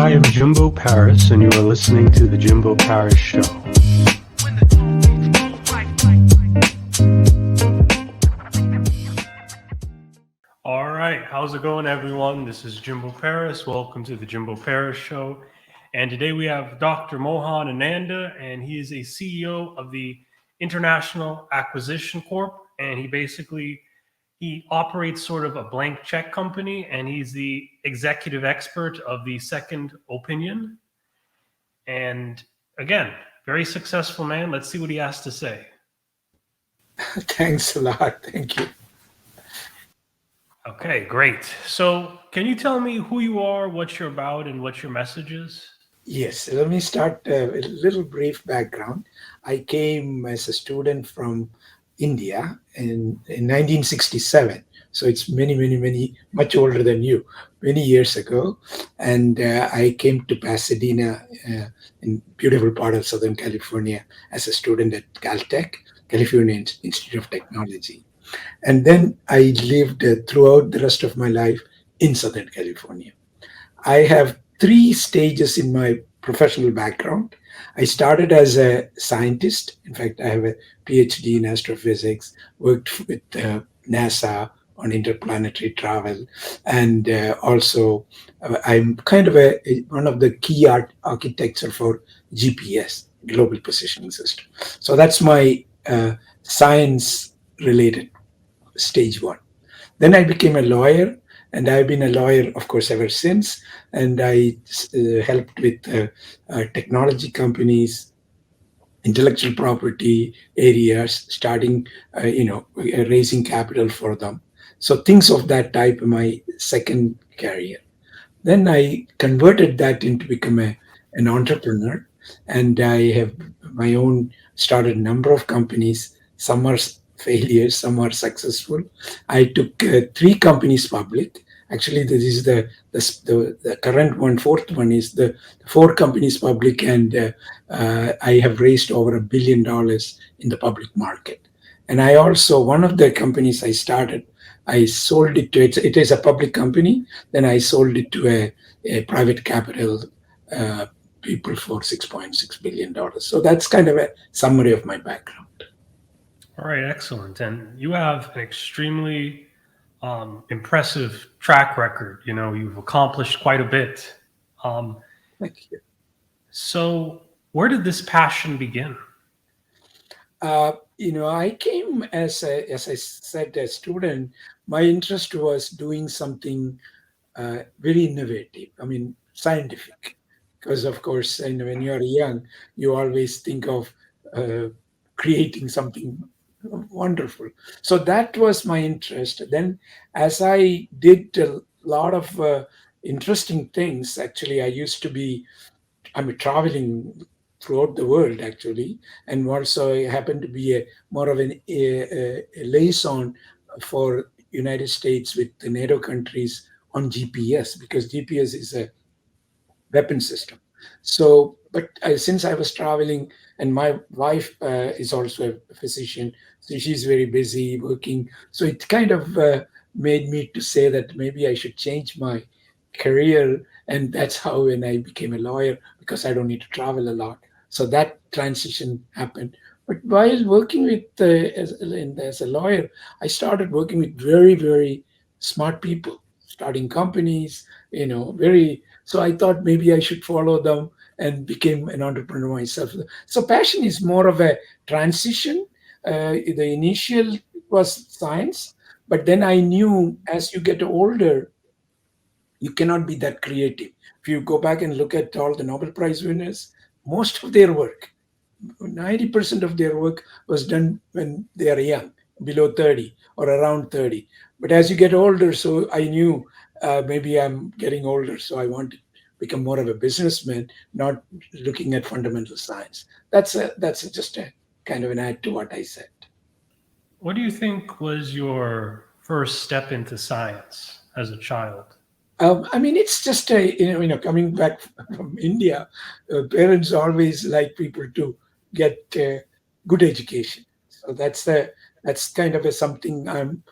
I am Jimbo Paris, and you are listening to The Jimbo Paris Show. All right, how's it going, everyone? This is Jimbo Paris. Welcome to The Jimbo Paris Show. And today we have Dr. Mohan Ananda, and he is a CEO of the International Acquisition Corp. And he operates sort of a blank check company, and he's the executive expert of the Second Opinion. And again, very successful man. Let's see what he has to say. Thanks a lot. Thank you. Okay, great. So can you tell me who you are, what you're about, and what your message is? Yes, let me start a little brief background. I came as a student from India in 1967. So it's much older than you, many years ago. And I came to Pasadena, in beautiful part of Southern California, as a student at Caltech, California Institute of Technology. And then I lived throughout the rest of my life in Southern California. I have three stages in my professional background. I started as a scientist. In fact, I have a PhD in astrophysics, worked with NASA on interplanetary travel. And also, I'm kind of one of the key architects for GPS, Global Positioning System. So that's my science-related stage one. Then I became a lawyer, and I've been a lawyer, of course, ever since. And I helped with technology companies, intellectual property areas, starting, raising capital for them. So things of that type in my second career. Then I converted that into become an entrepreneur, and I have started a number of companies. Some are failures, some are successful. I took three companies public. Actually, this is the current one. Fourth one is the four companies public, and I have raised over $1 billion in the public market. And I also, one of the companies I started, I sold it to, it is a public company. Then I sold it to a private capital people for $6.6 billion. So that's kind of a summary of my background. All right, excellent. And you have an extremely impressive track record. You know, you've accomplished quite a bit. Thank you. So where did this passion begin? I came as I said, a student. My interest was doing something very innovative. I mean, scientific. Because of course, when you're young, you always think of creating something wonderful. So that was my interest. Then, as I did a lot of interesting things, actually, I'm traveling throughout the world actually, and also I happen to be more of a liaison for United States with the NATO countries on GPS, because GPS is a weapon system. So, but since I was traveling, and my wife is also a physician, so she's very busy working. So it kind of made me to say that maybe I should change my career, and that's how when I became a lawyer, because I don't need to travel a lot. So that transition happened. But while working with as a lawyer, I started working with very, very smart people, starting companies, very. So I thought maybe I should follow them and became an entrepreneur myself. So passion is more of a transition. The initial was science, but then I knew as you get older, you cannot be that creative. If you go back and look at all the Nobel Prize winners, most of their work, 90% of their work was done when they are young, below 30 or around 30. But as you get older, so I knew maybe I'm getting older, so I want to become more of a businessman, not looking at fundamental science. That's just a kind of an add to what I said. What do you think was your first step into science as a child? It's just coming back from India, parents always like people to get good education. So that's kind of something I'm,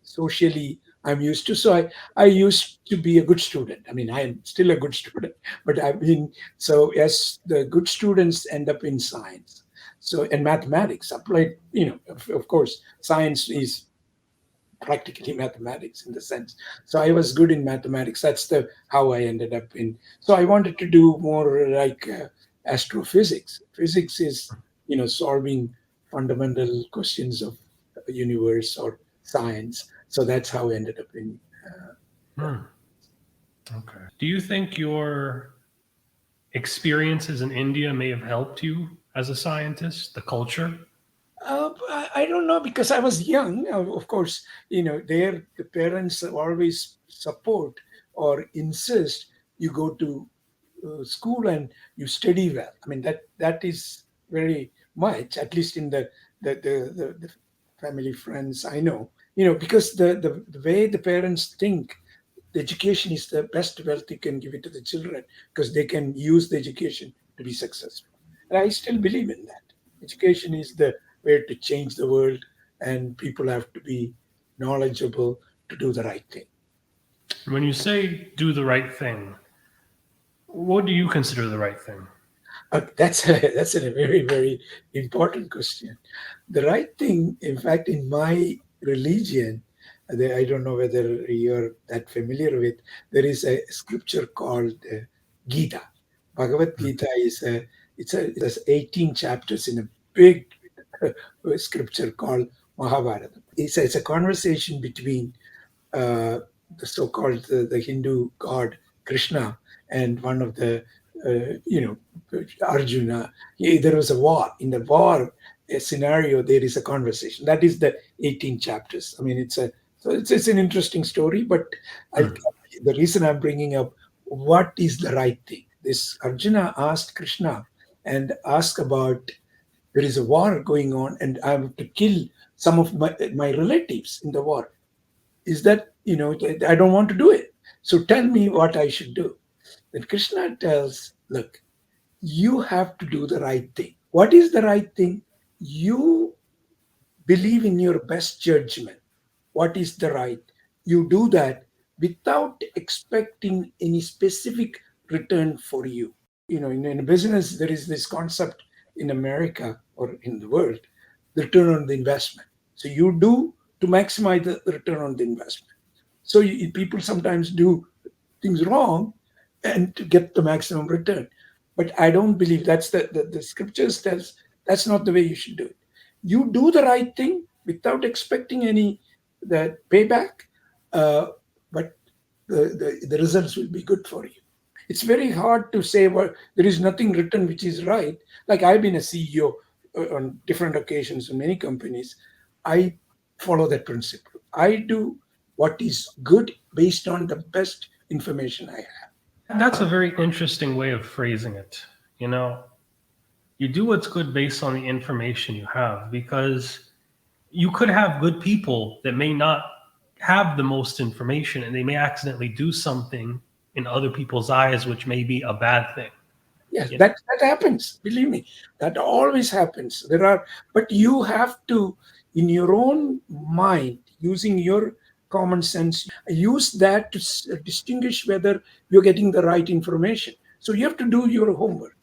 socially I'm used to. So I used to be a good student. I mean, I am still a good student, but I've been, so yes, the good students end up in science. So, and mathematics applied, of course, science is practically mathematics in the sense. So I was good in mathematics. That's the how I ended up in. So I wanted to do more like astrophysics. Physics is solving fundamental questions of universe or science. So that's how I ended up in. Hmm. Okay. Do you think your experiences in India may have helped you as a scientist, the culture? I don't know because I was young. Of course, the parents always support or insist you go to school and you study well. I mean that is very much, at least in the family friends I know. Because the way the parents think, the education is the best wealth you can give it to the children because they can use the education to be successful. And I still believe in that. Education is the way to change the world, and people have to be knowledgeable to do the right thing. When you say do the right thing, what do you consider the right thing? That's a very, very important question. The right thing, in fact, in my religion, I don't know whether you're that familiar with, there is a scripture called Gita. Bhagavad Gita is there's 18 chapters in a big scripture called Mahabharata. It's a conversation between uh, the so-called the Hindu god Krishna and one of the Arjuna. There was a war. In the war scenario, there is a conversation. That is the 18 chapters. I mean, it's an interesting story. But I, Hmm. the reason I'm bringing up what is the right thing. This Arjuna asked Krishna and asked about there is a war going on and I have to kill some of my relatives in the war. Is that I don't want to do it, so tell me what I should do. Then Krishna tells, look, you have to do the right thing. What is the right thing? You believe in your best judgment. What is the right? You do that without expecting any specific return for you. In business there is this concept in America or in the world, the return on the investment. So you do to maximize the return on the investment. So people sometimes do things wrong and to get the maximum return. But I don't believe that's the scriptures tells that's not the way you should do it. You do the right thing without expecting any the payback, uh, but the results will be good for you. It's very hard to say, well, there is nothing written which is right. Like I've been a CEO on different occasions in many companies. I follow that principle. I do what is good based on the best information I have. That's a very interesting way of phrasing it. You know, you do what's good based on the information you have because you could have good people that may not have the most information and they may accidentally do something in other people's eyes which may be a bad thing. Yes, You know? that happens. Believe me, that always happens. But you have to, in your own mind, using your common sense, use that to distinguish whether you're getting the right information. So you have to do your homework.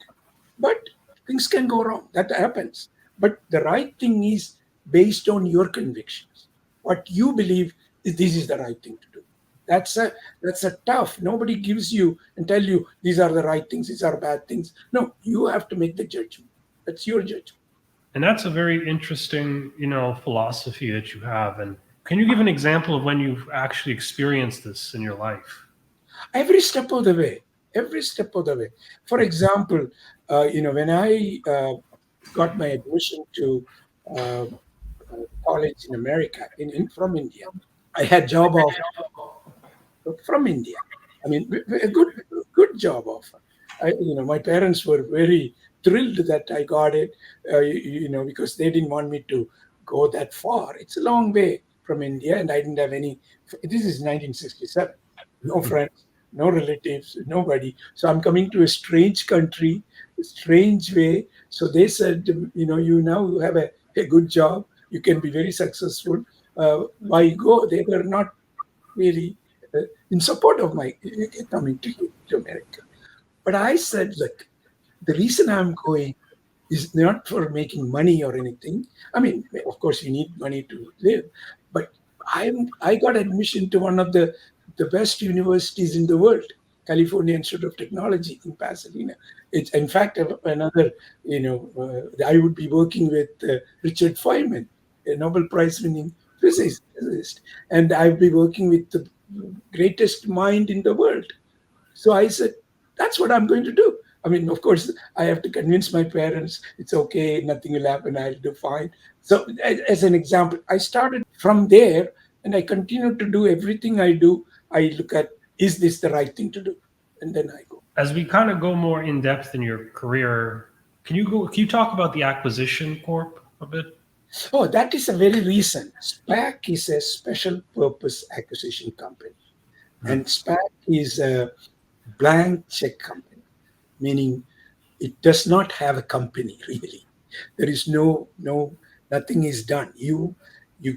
But things can go wrong. That happens. But the right thing is based on your convictions. What you believe is this is the right thing to do. That's a tough. Nobody gives you and tell you these are the right things, these are bad things. No, you have to make the judgment. That's your judgment. And that's a very interesting, philosophy that you have. And can you give an example of when you've actually experienced this in your life? Every step of the way. Every step of the way. For example, when I got my admission to uh, college in America, from India, I had job offer from India. I mean, a good job offer. My parents were very thrilled that I got it. Because they didn't want me to go that far. It's a long way from India, and I didn't have any. This is 1967. No friends, no relatives, nobody. So I'm coming to a strange country, a strange way. So they said, you now have a good job. You can be very successful. Why go? They were not really in support of my coming to America. But I said, look, the reason I'm going is not for making money or anything. I mean, of course, you need money to live, but I got admission to one of the best universities in the world, California Institute of Technology in Pasadena. It's in fact another, I would be working with Richard Feynman, a Nobel Prize winning physicist, and I'd be working with the greatest mind in the world. So I said, that's what I'm going to do. I mean, of course, I have to convince my parents it's okay, nothing will happen, I'll do fine. So, as an example, I started from there and I continue to do everything I do. I look at, is this the right thing to do? And then I go. As we kind of go more in depth in your career, can you talk about the acquisition corp a bit? Oh, that is a very recent. SPAC is a special purpose acquisition company. And SPAC is a blank check company, meaning it does not have a company really. There is nothing is done. You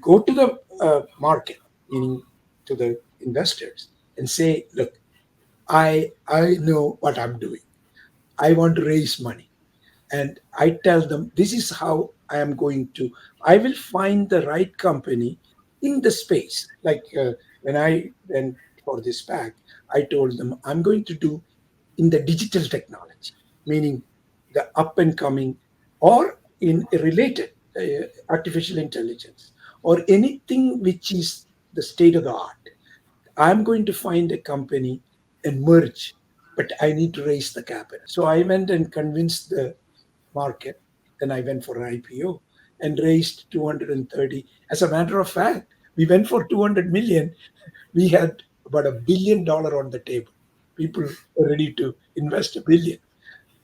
go to the market, meaning to the investors, and say, look, I know what I'm doing. I want to raise money, and I tell them this is how I am going to. I will find the right company in the space. Like when I went for this pack, I told them I'm going to do in the digital technology, meaning the up and coming or in related artificial intelligence or anything which is the state of the art. I'm going to find a company and merge, but I need to raise the capital. So I went and convinced the market. Then I went for an IPO and raised 230. As a matter of fact, we went for 200 million. We had about $1 billion on the table. People were ready to invest $1 billion.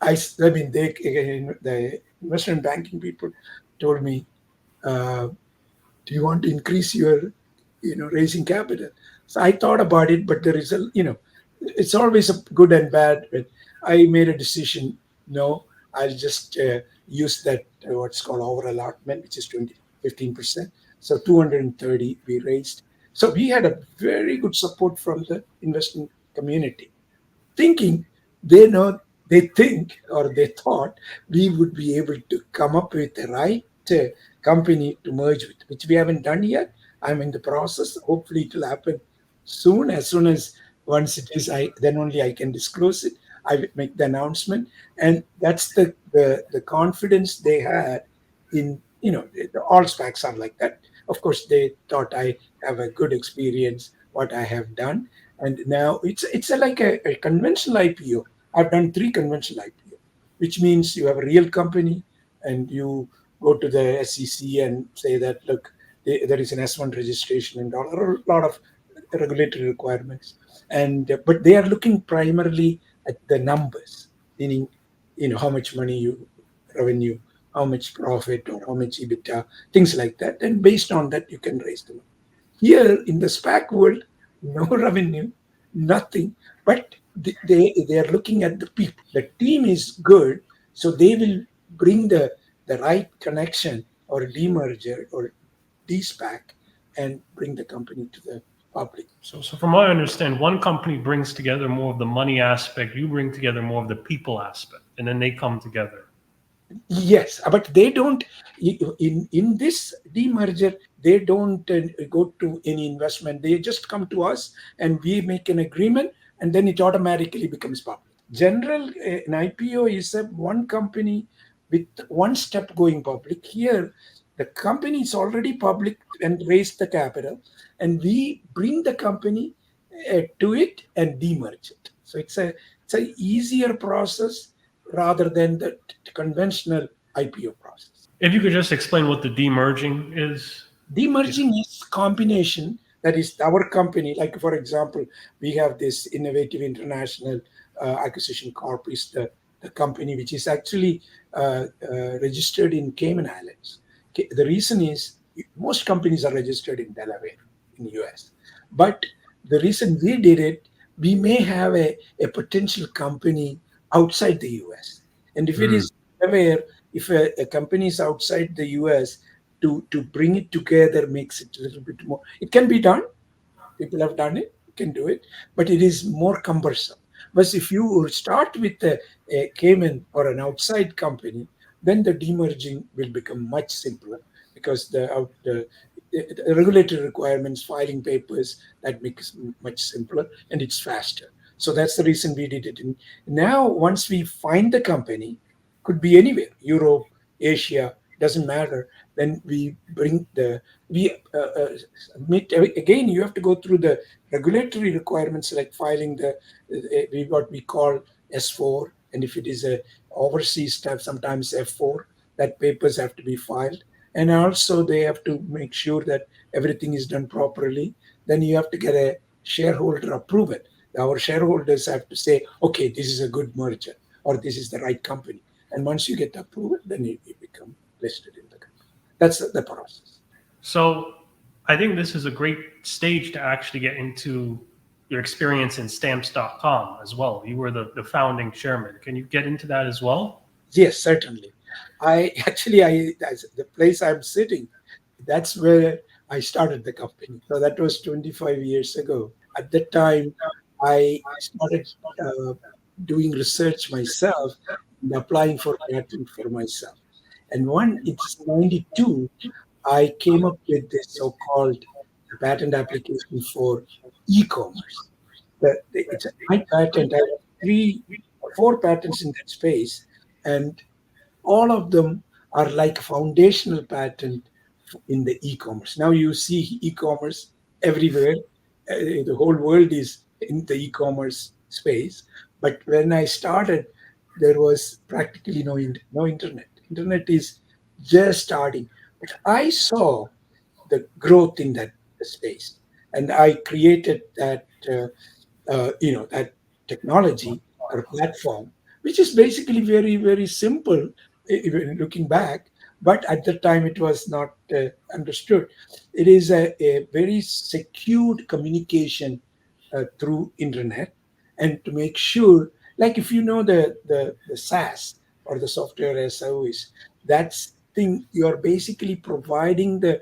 I mean, the investment banking people told me, uh, do you want to increase your raising capital? So I thought about it, but there is it's always a good and bad. But I made a decision. No, I'll just use that what's called over allotment, which is 15%. So 230 we raised. So we had a very good support from the investment community, thinking they think or they thought we would be able to come up with the right company to merge with, which we haven't done yet. I'm in the process. Hopefully it will happen soon. As soon as once it is, I then only I can disclose it. I will make the announcement. And that's the confidence they had in, all SPACs are like that. Of course, they thought I have a good experience, what I have done. And now it's like a conventional IPO. I've done 3 conventional IPO, which means you have a real company and you go to the SEC and say that, look, there is an S1 registration and all, a lot of regulatory requirements. And but they are looking primarily at the numbers, meaning, how much money you revenue, how much profit or how much EBITDA, things like that. And based on that, you can raise the money. Here in the SPAC world, no revenue, nothing, but they are looking at the people. The team is good, so they will bring the right connection or demerger or de-SPAC and bring the company to the public. So from what I understand, one company brings together more of the money aspect, you bring together more of the people aspect, and then they come together. Yes, but they don't in this demerger. They don't go to any investment. They just come to us, and we make an agreement, and then it automatically becomes public. General an IPO is a one company with one step going public. Here, the company is already public and raised the capital, and we bring the company to it and demerge it. So it's a easier process rather than the conventional IPO process. If you could just explain what the demerging is. Demerging is combination. That is our company. Like for example, we have this Innovative International Acquisition Corp. Is the company which is actually registered in Cayman Islands. The reason is most companies are registered in Delaware in US, but the reason we did it, we may have a potential company outside the US, and if it Mm. is Delaware, if a company is outside the US, to bring it together makes it a little bit more. It can be done, People have done it, you can do it, but it is more cumbersome. But if you start with a Cayman or an outside company, then the demerging will become much simpler because the regulatory requirements, filing papers, that makes much simpler and it's faster. So that's the reason we did it. Now, once we find the company, could be anywhere, Europe, Asia, doesn't matter. Then we bring the we submit again. You have to go through the regulatory requirements like filing what we call S4, and if it is a overseas stuff, sometimes F4. That papers have to be filed, and also they have to make sure that everything is done properly. Then you have to get a shareholder approval. Our shareholders have to say, okay, this is a good merger or this is the right company. And once you get the approval, then you become listed in the company. That's the process. So I think this is a great stage to actually get into your experience in Stamps.com as well. You were the founding chairman. Can you get into that as well? Yes, certainly. That's the place I'm sitting, that's where I started the company. So that was 25 years ago. At that time, I started uh, doing research myself and applying for patent for myself. And it's 92, I came up with this so-called patent application for e-commerce. My patent. I have three or four patents in that space, and all of them are like foundational patent in the e-commerce. Now you see e-commerce everywhere. The whole world is in the e-commerce space. But when I started, there was practically no internet. Internet is just starting. But I saw the growth in that space, and I created that technology or platform, which is basically very, very simple even looking back. But at the time, it was not understood. It is a very secured communication through internet, and to make sure, like if you know the SaaS or the software as a service, that's thing you are basically providing the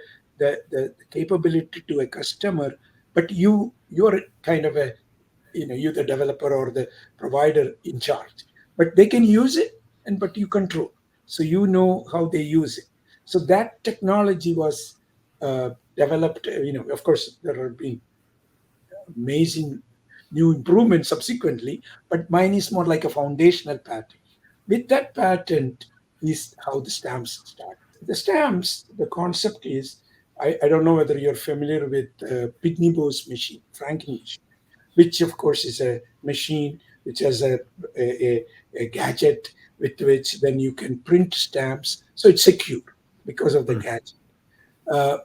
capability to a customer, but you're kind of you're the developer or the provider in charge, but they can use it, and but you control, so you know how they use it. So that technology was developed. Of course there have been amazing new improvements subsequently, but mine is more like a foundational patent. With that patent is how the stamps start. The stamps, the concept is, I don't know whether you're familiar with Pitney Bowes machine, franking machine, which of course is a machine which has a gadget with which then you can print stamps. So it's secure because of the Hmm. gadget.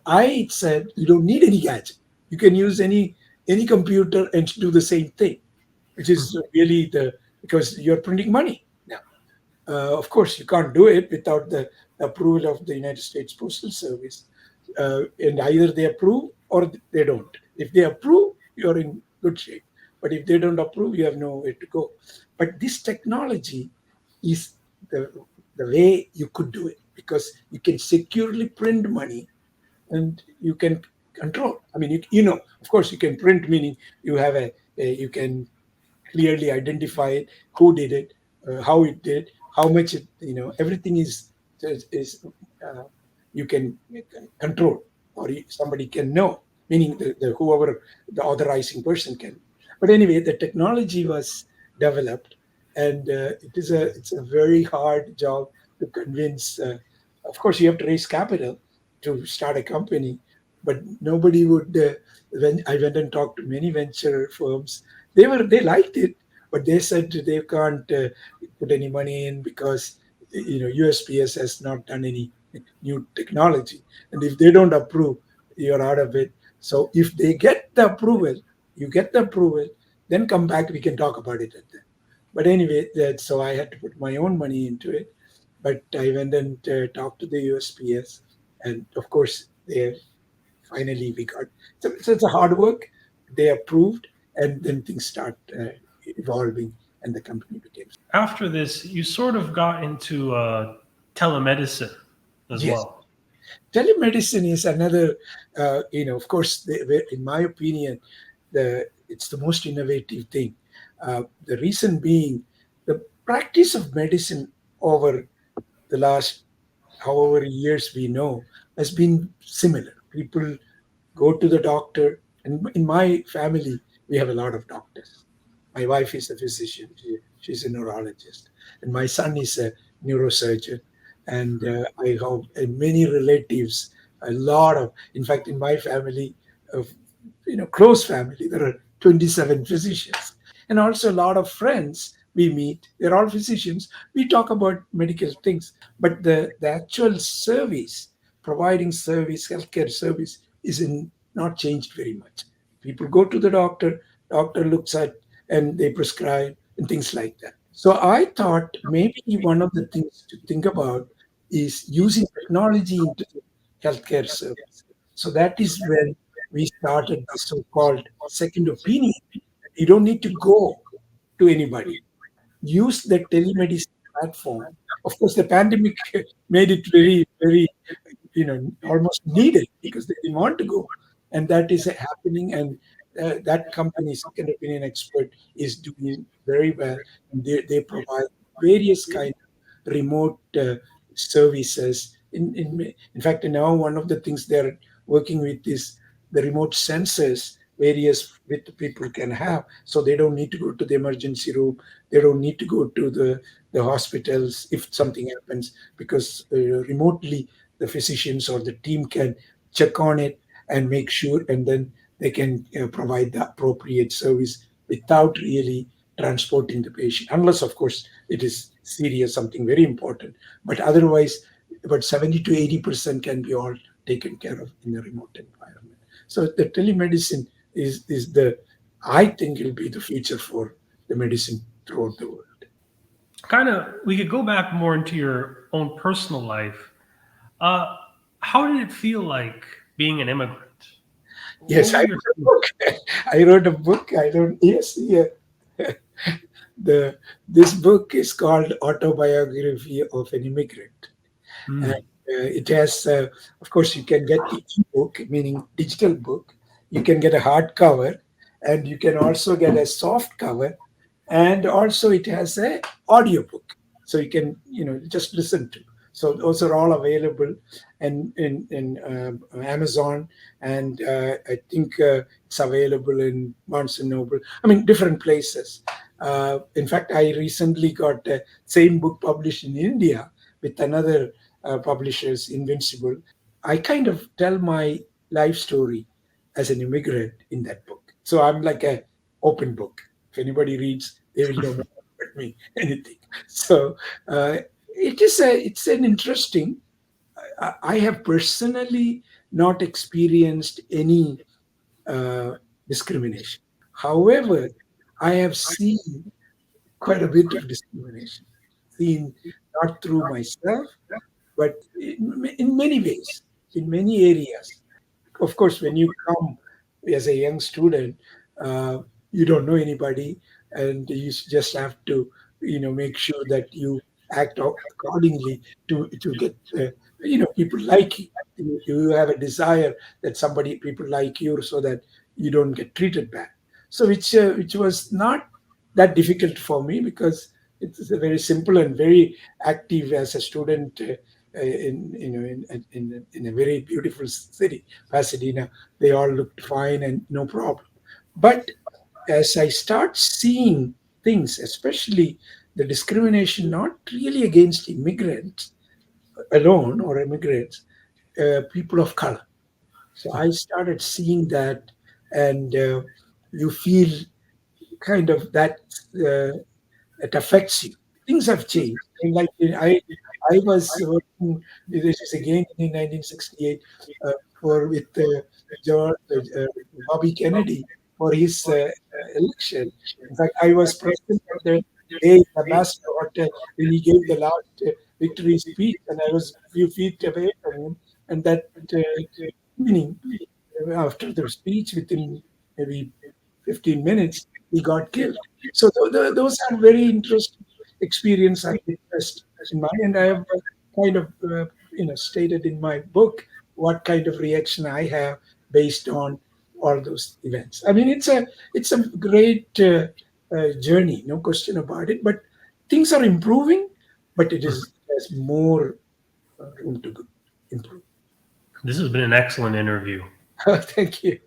I said you don't need any gadget. You can use any computer and do the same thing, which is really the because you're printing money now. Of course, you can't do it without the approval of the United States Postal Service, and either they approve or they don't. If they approve, you're in good shape. But if they don't approve, you have nowhere to go. But this technology is the the way you could do it because you can securely print money and you can control. I mean, of course, you can print, meaning you have you can clearly identify it, who did it, how it did, how much it, everything is uh, you can control, or somebody can know, meaning the whoever the authorizing person can. But anyway, the technology was developed, and it's a very hard job to convince. Of course, you have to raise capital to start a company, but nobody would. When I went and talked to many venture firms, they liked it, but they said they can't put any money in because USPS has not done any new technology, and if they don't approve, you're out of it. So if they get the approval, you get the approval, then come back. We can talk about it at then. But anyway, so I had to put my own money into it. But I went and talked to the USPS, and of course, they finally we got. So it's a hard work. They approved, and then things start evolving, and the company became. After this, you sort of got into telemedicine as Yes, well. telemedicine is another, of course, in my opinion, it's the most innovative thing. The reason being, the practice of medicine over the last however years we know has been similar. People go to the doctor, and in my family, we have a lot of doctors. My wife is a physician, she's a neurologist, and my son is a neurosurgeon. And I have many relatives, a lot of, in fact, in my family, of close family, there are 27 physicians, and also a lot of friends we meet. They're all physicians. We talk about medical things, but the actual service, providing service, healthcare service, is not changed very much. People go to the doctor, doctor looks at and they prescribe and things like that. So I thought maybe one of the things to think about is using technology into the healthcare service. So that is when we started the so-called second opinion. You don't need to go to anybody. Use the telemedicine platform. Of course, the pandemic made it very, very, almost needed because they didn't want to go, and that is happening. And that company, Second Opinion Expert, is doing very well. And they provide various kind of remote services. In fact, now one of the things they're working with is the remote sensors various with people can have, so they don't need to go to the emergency room, they don't need to go to the hospitals if something happens, because remotely the physicians or the team can check on it and make sure, and then they can provide the appropriate service without really transporting the patient, unless of course it is serious, something very important. But otherwise, about 70 to 80% can be all taken care of in a remote environment. So the telemedicine is the, I think it'll be the future for the medicine throughout the world. Kind of, we could go back more into your own personal life. Uh, how did it feel like being an immigrant? What Yes, were I your wrote a book. I wrote a book. I don't. Yes, yeah. The This book is called Autobiography of an Immigrant, and Hmm. it has, of course, you can get the ebook, meaning digital book. You can get a hardcover, and you can also get a soft cover, and also it has a audiobook, so you can just listen to. So those are all available, and in Amazon, and I think it's available in Barnes and Noble. I mean, different places. In fact, I recently got the same book published in India with another publishers, Invincible. I kind of tell my life story as an immigrant in that book. So I'm like a open book. If anybody reads, they will know more about me, anything. So it's an interesting. I have personally not experienced any uh, discrimination. However, I have seen quite a bit of discrimination, seen not through myself, but in many ways, in many areas. Of course, when you come as a young student, uh, you don't know anybody, and you just have to, make sure that you act accordingly to get, people like you. You have a desire that people like you, so that you don't get treated bad. So, which was not that difficult for me, because it's a very simple and very active as a student. In a very beautiful city, Pasadena, they all looked fine and no problem. But as I start seeing things, especially the discrimination, not really against immigrants alone or immigrants, people of color. So I started seeing that, and you feel kind of that it affects you. Things have changed. And like I was working. This is again in 1968 for with George, Bobby Kennedy for his election. In fact, I was present at the day in the Ambassador Hotel when he gave the last victory speech, and I was a few feet away from him. And that evening, after the speech, within maybe 15 minutes, he got killed. So those are very interesting experience I witnessed in my, and I have kind of stated in my book what kind of reaction I have based on all those events. I mean, it's a great journey, no question about it. But things are improving, but there's more room to improve. This has been an excellent interview. Thank you,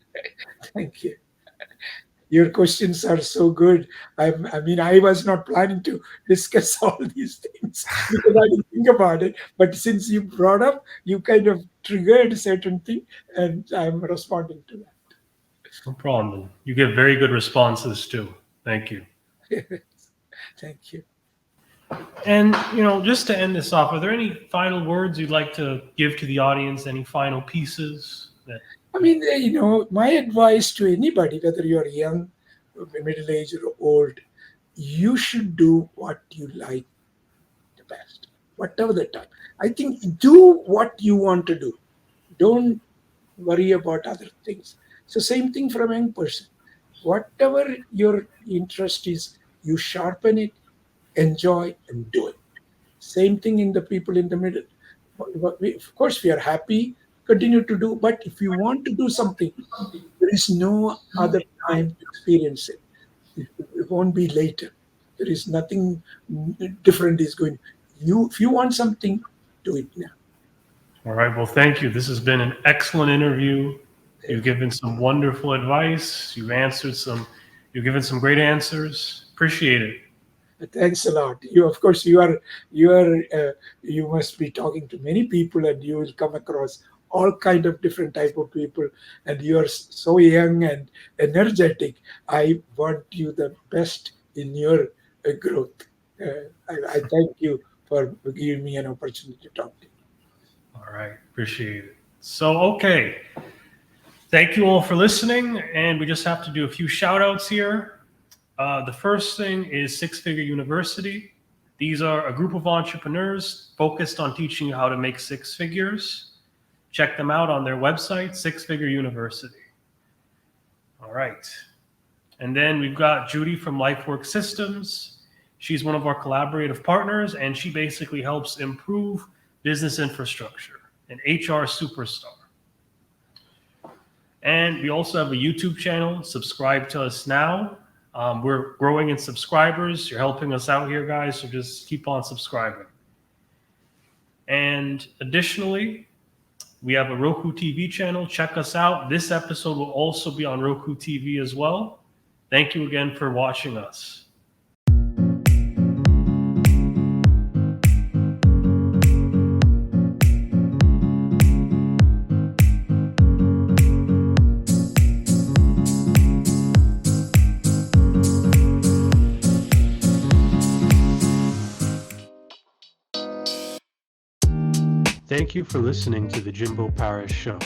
thank you. Your questions are so good. I mean, I was not planning to discuss all these things because I didn't think about it. But since you brought up, you kind of triggered a certain thing, and I'm responding to No problem. You give very good responses too. Thank you. that. Thank you. And, just to end this off, are there any final words you'd like to give to the audience? Any final pieces that I mean, my advice to anybody, whether you're young, middle aged, or old, you should do what you like the best, whatever the time. I think do what you want to do. Don't worry about other things. So same thing for a young person. Whatever your interest is, you sharpen it, enjoy, and do it. Same thing in the people in the middle. Of course, we are happy, continue to do. But if you want to do something, there is no other time to experience it. It won't be later. There is nothing different is going. If you want something, do it now. All right. Well, thank you. This has been an excellent interview. You've given some wonderful advice. You've given some great answers. Appreciate it. Thanks a lot. Of course, you must be talking to many people, and you will come across all kind of different type of people. And you are so young and energetic. I want you the best in your growth. I thank you for giving me an opportunity to talk to you. All right. Appreciate it. So, okay. Thank you all for listening. And we just have to do a few shout outs here. The first thing is Six Figure University. These are a group of entrepreneurs focused on teaching you how to make six figures. Check them out on their website, Six Figure University. All right. And then we've got Judy from LifeWork Systems. She's one of our collaborative partners, and she basically helps improve business infrastructure, an HR superstar. And we also have a YouTube channel. Subscribe to us now. We're growing in subscribers. You're helping us out here, guys, so just keep on subscribing. And additionally, we have a Roku TV channel. Check us out. This episode will also be on Roku TV as well. Thank you again for watching us. Thank you for listening to the Jimbo Parish Show.